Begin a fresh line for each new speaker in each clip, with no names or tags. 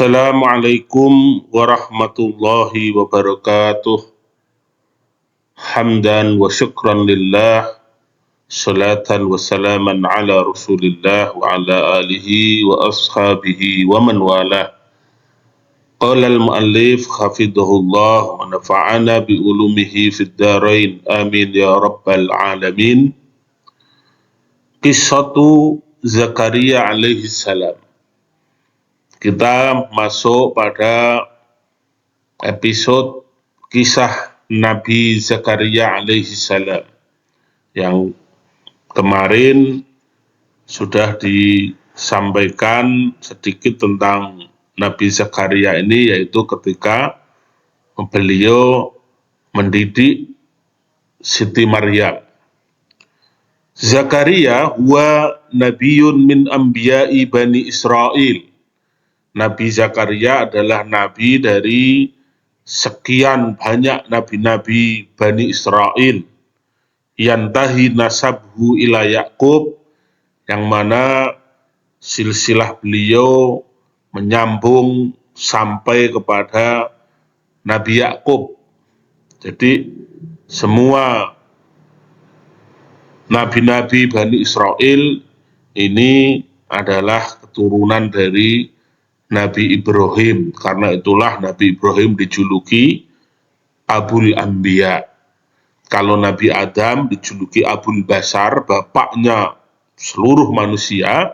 Assalamualaikum warahmatullahi wabarakatuh. Hamdan wa syukran lillah, salatan wa salaman ala rasulillah wa ala alihi wa ashabihi wa man walah. Qala al-muallif hafidhahullah wa nafa'ana bi ulumihi fid darain amin ya rabbal alamin. Qissatu Zakaria alaihi salam. Kita masuk pada episode kisah Nabi Zakaria alaihi salam yang kemarin sudah disampaikan sedikit tentang Nabi Zakaria ini, yaitu ketika beliau mendidik Siti Maryam. Zakaria huwa nabiyun min anbiya'i Bani Israel. Nabi Zakaria adalah nabi dari sekian banyak nabi-nabi Bani Israel. Yantahi nasabhu ila Ya'qub, yang mana silsilah beliau menyambung sampai kepada Nabi Ya'qub. Jadi semua nabi-nabi Bani Israel ini adalah keturunan dari Nabi Ibrahim. Karena itulah Nabi Ibrahim dijuluki Abul Anbiya. Kalau Nabi Adam dijuluki Abul Bashar, bapaknya seluruh manusia,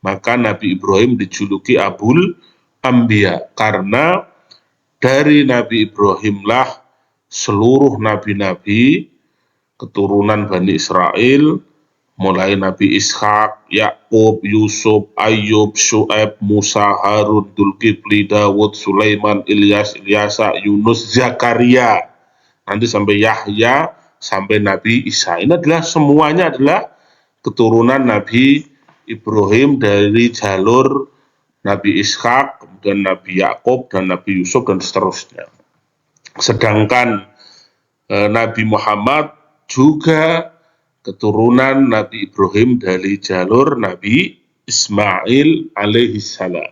maka Nabi Ibrahim dijuluki Abul Anbiya. Karena dari Nabi Ibrahimlah seluruh nabi-nabi keturunan Bani Israel, mulai Nabi Ishak, Ya'qub, Yusuf, Ayub, Syu'aib, Musa, Harun, Dzulkifli, Dawud, Sulaiman, Ilyas, Ilyasa, Yunus, Zakaria, nanti sampai Yahya, sampai Nabi Isa. Ini adalah semuanya adalah keturunan Nabi Ibrahim dari jalur Nabi Ishak, kemudian Nabi Ya'qub, dan Nabi Yusuf, dan seterusnya. Sedangkan Nabi Muhammad juga keturunan Nabi Ibrahim dari jalur Nabi Ismail alaihi salam.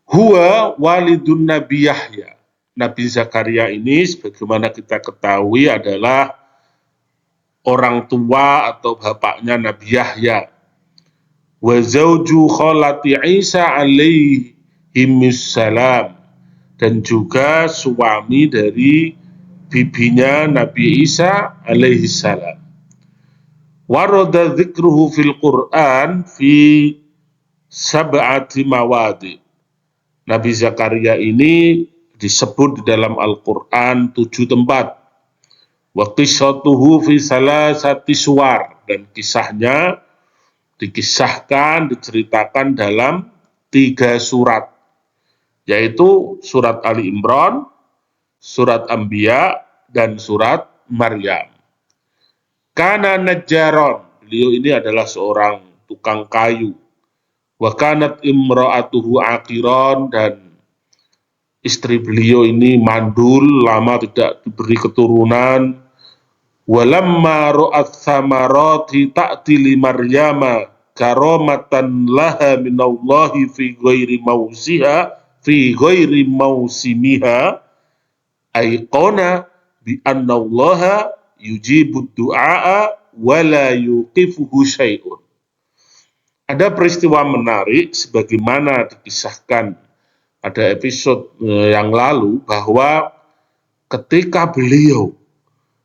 Huwa walidun Nabi Yahya. Nabi Zakaria ini sebagaimana kita ketahui adalah orang tua atau bapaknya Nabi Yahya. Wa zauju khalati Isa alaihi salam, dan juga suami dari bibinya Nabi Isa alaihi salam. Warada dzikruhu fil Qur'an fi sab'ati mawadi. Nabi Zakaria ini disebut di dalam Al-Qur'an 7 tempat. Wa qissatuhu fi salasati suwar, dan kisahnya dikisahkan, diceritakan dalam 3 surat, yaitu surat Ali Imran, surat Anbiya, dan surat Maryam. Kana najjaron, beliau ini adalah seorang tukang kayu. Wa kanat imra'atuhu aqiran, dan istri beliau ini mandul, lama tidak diberi keturunan. Walamma ra'at thamarati ta'ti li Maryama karamatan laha minallahi fi ghairi mausimiha aiqona bi annallaha yujibud du'a wa la yuqifuhu syai'un. Ada peristiwa menarik sebagaimana dikisahkan pada episode yang lalu, bahwa ketika beliau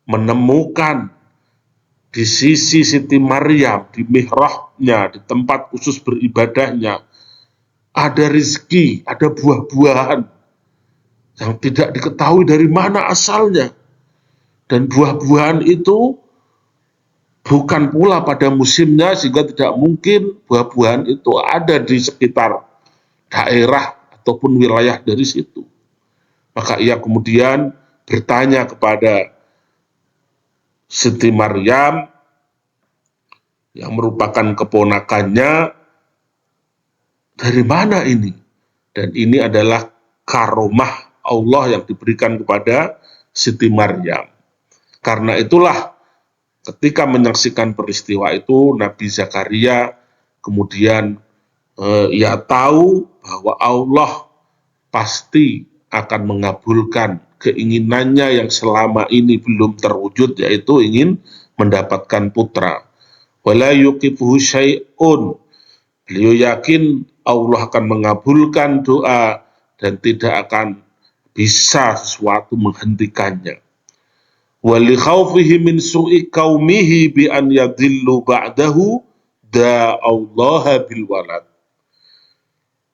menemukan di sisi Siti Maryam, di mihrabnya, di tempat khusus beribadahnya, ada rezeki, ada buah-buahan yang tidak diketahui dari mana asalnya. Dan buah-buahan itu bukan pula pada musimnya, sehingga tidak mungkin buah-buahan itu ada di sekitar daerah ataupun wilayah dari situ. Maka ia kemudian bertanya kepada Siti Maryam yang merupakan keponakannya, dari mana ini? Dan ini adalah karomah Allah yang diberikan kepada Siti Maryam. Karena itulah ketika menyaksikan peristiwa itu, Nabi Zakaria kemudian ia tahu bahwa Allah pasti akan mengabulkan keinginannya yang selama ini belum terwujud, yaitu ingin mendapatkan putra. Wala yuqifuhu syai'un. Beliau yakin Allah akan mengabulkan doa dan tidak akan bisa sesuatu menghentikannya. Wali khawfihi min su'i qaumihi bi an yadhillu ba'dahu da'allaha bil walad.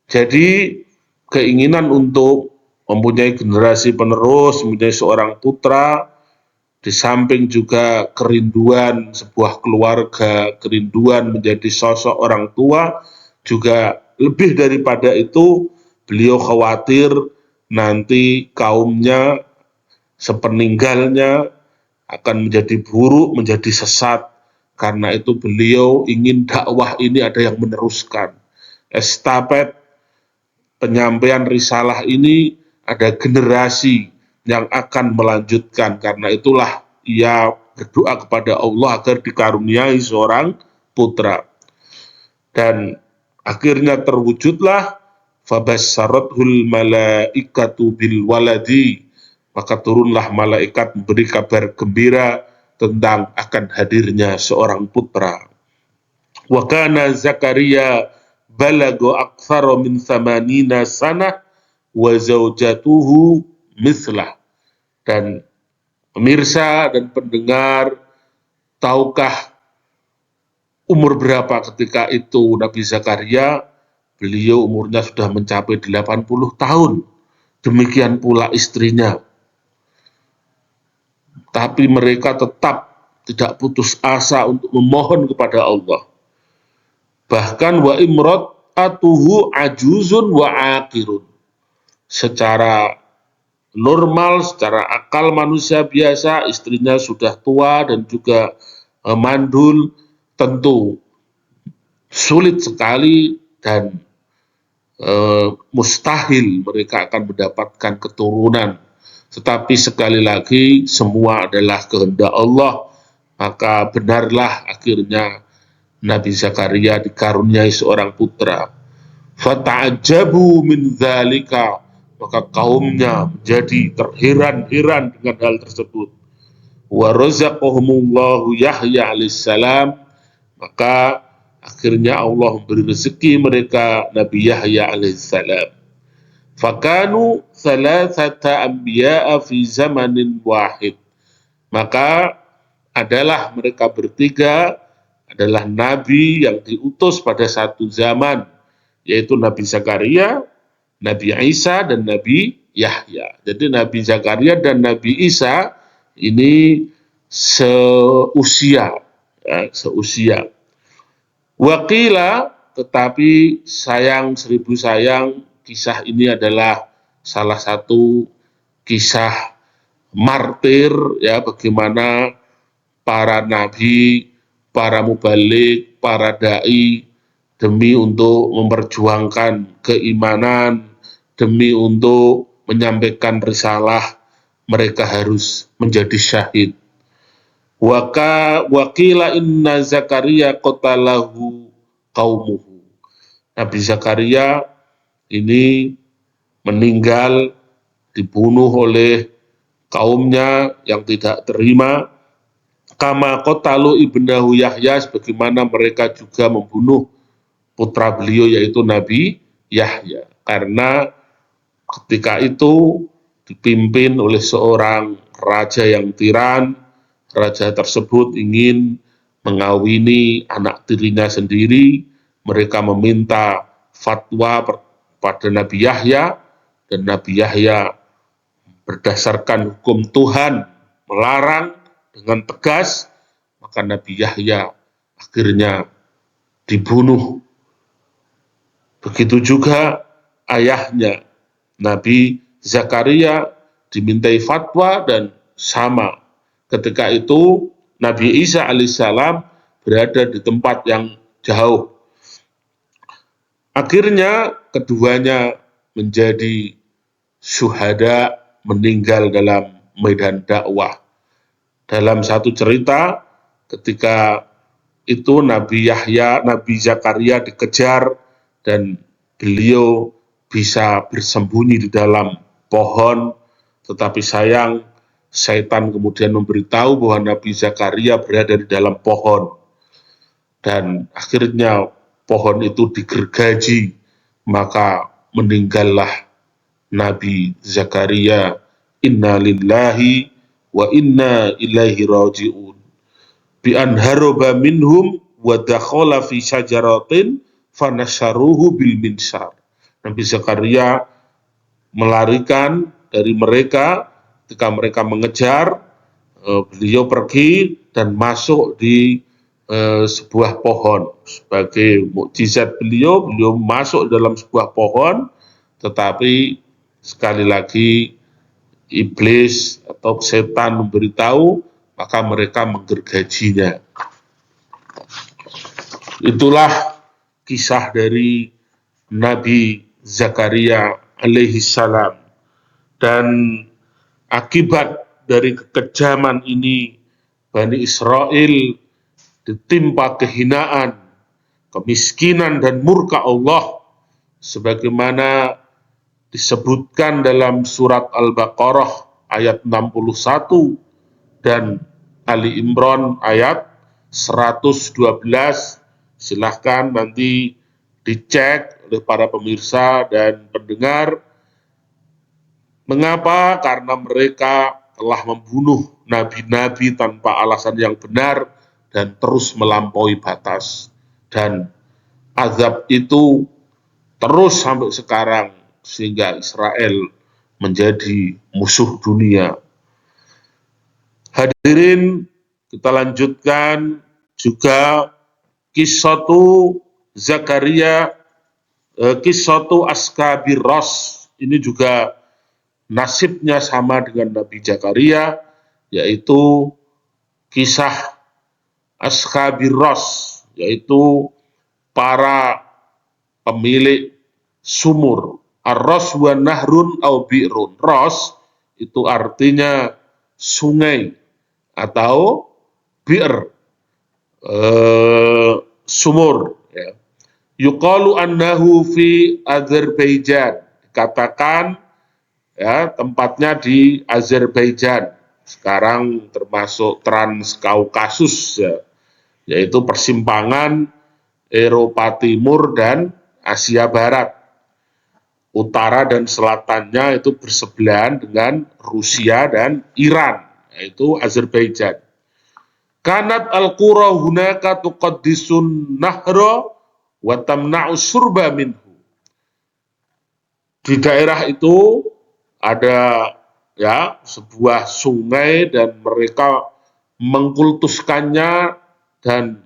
Jadi keinginan untuk mempunyai generasi penerus, mempunyai seorang putra, di samping juga kerinduan sebuah keluarga, kerinduan menjadi sosok orang tua, juga lebih daripada itu beliau khawatir nanti kaumnya sepeninggalnya akan menjadi buruk, menjadi sesat. Karena itu beliau ingin dakwah ini ada yang meneruskan. Estafet penyampaian risalah ini ada generasi yang akan melanjutkan. Karena itulah ia berdoa kepada Allah agar dikaruniai seorang putra. Dan akhirnya terwujudlah fabasyarathul malaikatu bil waladi, maka turunlah malaikat memberi kabar gembira tentang akan hadirnya seorang putra. Wa kana Zakaria balago aktsara min 80 sanah wa zaujatuhu mislah. Dan pemirsa dan pendengar, tahukah umur berapa ketika itu Nabi Zakaria? Beliau umurnya sudah mencapai 80 tahun. Demikian pula istrinya. Tapi mereka tetap tidak putus asa untuk memohon kepada Allah. Bahkan wa imra'atuhu ajuzun wa aqirun. Secara normal, secara akal manusia biasa, istrinya sudah tua dan juga mandul, tentu sulit sekali dan mustahil mereka akan mendapatkan keturunan. Tetapi sekali lagi semua adalah kehendak Allah, maka benarlah akhirnya Nabi Zakaria dikaruniai seorang putra. Fata'ajabu min dzalika, maka kaumnya menjadi terheran-heran dengan hal tersebut. Wa razaqahumullahu Yahya alaihissalam, maka akhirnya Allah memberi rezeki mereka Nabi Yahya alaihissalam. Fakanu thalathata anbiya'a fi zamanin wahid. Maka adalah mereka bertiga adalah nabi yang diutus pada satu zaman, yaitu Nabi Zakaria, Nabi Isa, dan Nabi Yahya. Jadi Nabi Zakaria dan Nabi Isa ini seusia, seusia. Waqila, tetapi sayang seribu sayang, kisah ini adalah salah satu kisah martir, ya, bagaimana para nabi, para mubalik, para dai demi untuk memperjuangkan keimanan, demi untuk menyampaikan risalah, mereka harus menjadi syahid. Waqila inna Zakaria qatalahu qaumuhu. Nabi Zakaria ini meninggal, dibunuh oleh kaumnya yang tidak terima. Kama qatalu ibnahu Yahya, sebagaimana mereka juga membunuh putra beliau yaitu Nabi Yahya. Karena ketika itu dipimpin oleh seorang raja yang tiran. Raja tersebut ingin mengawini anak tirinya sendiri. Mereka meminta fatwa pada Nabi Yahya, dan Nabi Yahya berdasarkan hukum Tuhan melarang dengan tegas, maka Nabi Yahya akhirnya dibunuh. Begitu juga ayahnya Nabi Zakaria dimintai fatwa dan sama. Ketika itu Nabi Isa alaihissalam berada di tempat yang jauh. Akhirnya keduanya menjadi syuhada, meninggal dalam medan dakwah. Dalam satu cerita, ketika itu Nabi Yahya, Nabi Zakaria dikejar dan beliau bisa bersembunyi di dalam pohon, tetapi sayang Syaitan kemudian memberitahu bahwa Nabi Zakaria berada di dalam pohon, dan akhirnya pohon itu digergaji, maka meninggallah Nabi Zakaria. Inna lillahi wa inna ilaihi raji'un. Bi an haroba minhum wa dakhala fi syajaratin fanasharuhu bil minsar. Nabi Zakaria melarikan dari mereka ketika mereka mengejar, beliau pergi dan masuk di sebuah pohon. Sebagai mukjizat beliau masuk dalam sebuah pohon, tetapi sekali lagi iblis atau setan memberitahu, maka mereka menggergajinya. Itulah kisah dari Nabi Zakaria alaihi salam. Dan akibat dari kekejaman ini, Bani Israel ditimpa kehinaan, kemiskinan, dan murka Allah, sebagaimana disebutkan dalam surat Al-Baqarah ayat 61 dan Ali Imran ayat 112. Silahkan nanti dicek oleh para pemirsa dan pendengar. Mengapa? Karena mereka telah membunuh nabi-nabi tanpa alasan yang benar dan terus melampaui batas. Dan azab itu terus sampai sekarang, sehingga Israel menjadi musuh dunia. Hadirin, kita lanjutkan juga kisatu Zakaria, kisatu Ashabir Ras. Ini juga nasibnya sama dengan Nabi Zakaria, yaitu kisah Ashabir Ras, yaitu para pemilik sumur. Ar-ras wa nahrun au bi'run. Ras itu artinya sungai atau bir, sumur. Ya. Yuqalu annahu fi Azerbaijan. Dikatakan ya, tempatnya di Azerbaijan. Sekarang termasuk Transkaukasus, ya, yaitu persimpangan Eropa Timur dan Asia Barat. Utara dan selatannya itu bersebelahan dengan Rusia dan Iran, yaitu Azerbaijan. Kanat al-qura hunaka tuqaddisun nahra wa tamna'u surba minhu. Di daerah itu ada ya sebuah sungai dan mereka mengkultuskannya dan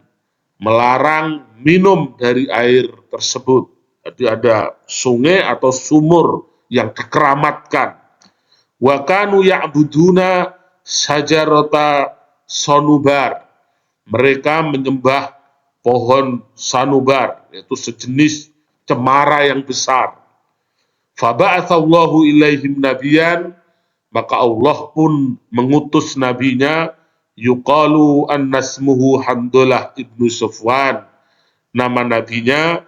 melarang minum dari air tersebut. Jadi ada sungai atau sumur yang dikeramatkan. Wa kanu ya'buduna sajarata sanubar. Mereka menyembah pohon sanubar, yaitu sejenis cemara yang besar. Faba'atsallahu ilaihim nabiyan, maka Allah pun mengutus nabinya, yuqalu annasmuhu Handalah ibnu Safwan. Nama nabinya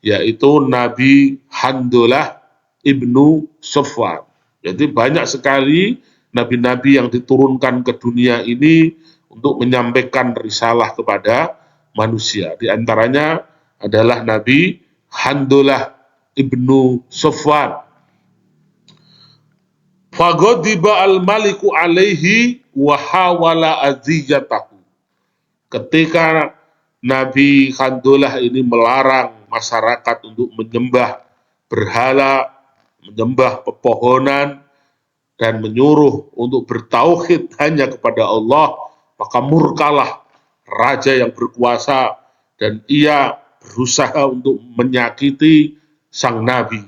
yaitu Nabi Handalah ibnu Safwan. Jadi banyak sekali nabi-nabi yang diturunkan ke dunia ini untuk menyampaikan risalah kepada manusia. Di antaranya adalah Nabi Handalah ibnu Safwan. Faghadiba al-maliku alaihi wa hawala aziyatahu. Ketika Nabi Handalah ini melarang masyarakat untuk menyembah berhala, menyembah pepohonan, dan menyuruh untuk bertauhid hanya kepada Allah, maka murkalah raja yang berkuasa dan ia berusaha untuk menyakiti sang nabi.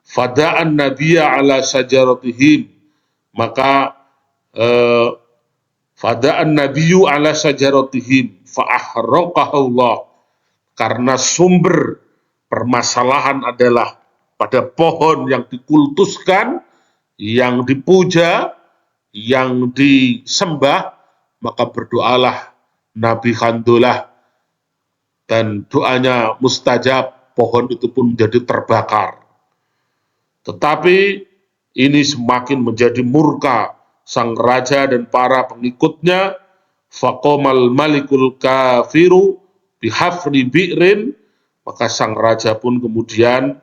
Fada'an nabiyya ala sajaratihim, maka fada'an nabiyyu ala sajaratihim fa'ahraqahu Allah, karena sumber permasalahan adalah pada pohon yang dikultuskan, yang dipuja, yang disembah, maka berdoalah Nabi Handalah dan doanya mustajab, pohon itu pun menjadi terbakar. Tetapi ini semakin menjadi murka sang raja dan para pengikutnya. Faqomal malikul kafiru bihafri bi'rin, maka sang raja pun kemudian,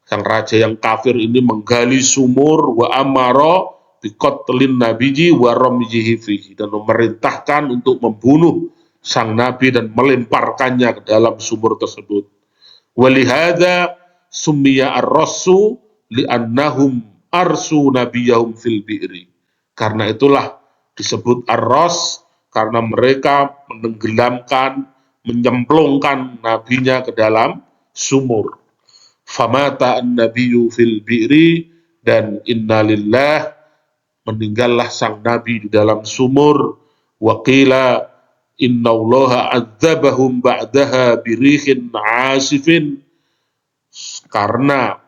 sang raja yang kafir ini menggali sumur, wa amara biqatlin nabiyyi wa ramyihi fihi, dan memerintahkan untuk membunuh sang nabi dan melemparkannya ke dalam sumur tersebut. Walihada summiya ar-rassu li'annahum arsu nabiyahum fil bi'ri. Karena itulah disebut ar-rass, karena mereka menenggelamkan, menyemplungkan nabinya ke dalam sumur. Famata an-nabiyyu fil bi'ri, dan innalillah, meninggallah sang nabi di dalam sumur. Waqila innallaha adzabahum ba'daha birihin asifin, karena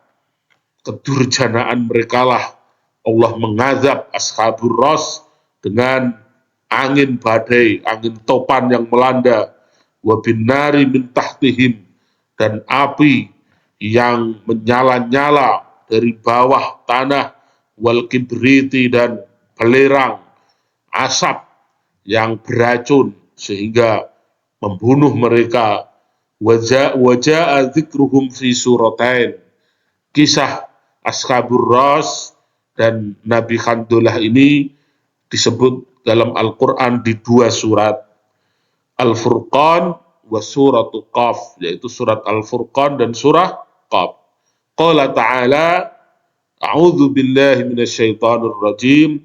kedurjanaan merekalah Allah mengazab ashabur ras dengan angin badai, angin topan yang melanda, wa binnari min tahtihim, dan api yang menyala-nyala dari bawah tanah, wal kibriti, dan belerang, asap yang beracun sehingga membunuh mereka. Waja'a dzikruhum fi suratain. Kisah Ashabur Ras dan Nabi Khandullah ini disebut dalam Al-Quran di dua surat, Al-Furqan wa suratul Qaf, yaitu surat Al-Furqan dan surah Qaf. Qala ta'ala, a'udzu billahi minasyaitonir rajim,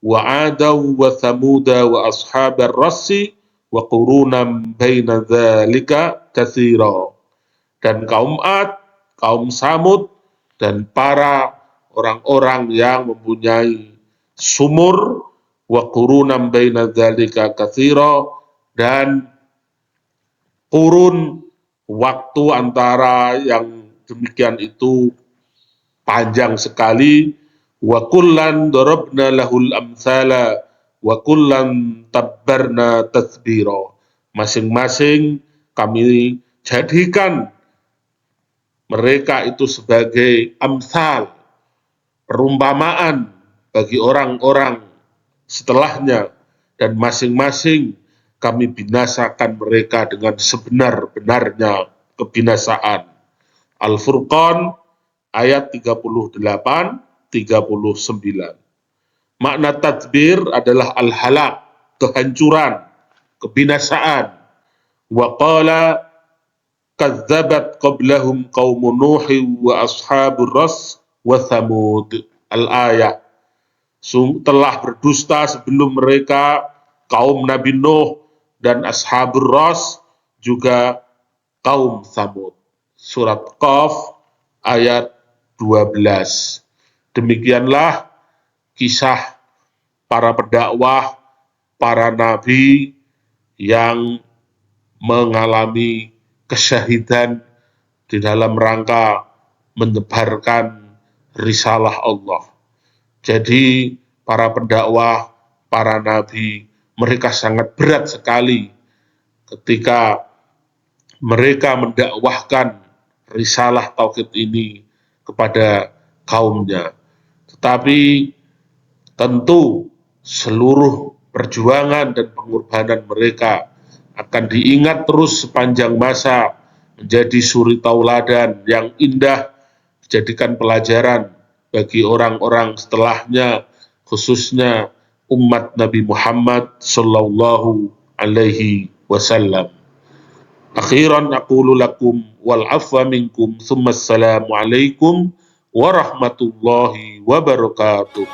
wa 'adaw wa thamuda wa ashabar rassi wa qurunan baina dzalika katsira. Dan kaum Ad, kaum Samud, dan para orang-orang yang mempunyai sumur, wa qurunan baina dzalika katsira, dan kurun waktu antara yang demikian itu panjang sekali. Wa kullan darabna lahul amsala wa kullan tabbarna tasbira. Masing-masing kami jadikan mereka itu sebagai amsal, perumpamaan bagi orang-orang setelahnya, dan masing-masing kami binasakan mereka dengan sebenar-benarnya kebinasaan. Al-Furqan ayat 38-39. Makna tadbir adalah al-halak, kehancuran, kebinasaan. Wa qala kadzabat qablahum qaum Nuh wa ashabur ras wa Thamud. Al-ayah. Telah berdusta sebelum mereka kaum Nabi Nuh dan ashabur ras, juga kaum Thamud. Surat Qaf ayat 12. Demikianlah kisah para pendakwah, para nabi yang mengalami kesyahidan di dalam rangka menyebarkan risalah Allah. Jadi para pendakwah, para nabi, mereka sangat berat sekali ketika mereka mendakwahkan risalah tauhid ini kepada kaumnya. Tetapi tentu seluruh perjuangan dan pengorbanan mereka akan diingat terus sepanjang masa, menjadi suri tauladan yang indah, dijadikan pelajaran bagi orang-orang setelahnya, khususnya umat Nabi Muhammad sallallahu alaihi wasallam. Akhiran aqulu lakum wal afwa minkum, tsumma assalamu alaikum warahmatullahi wabarakatuh.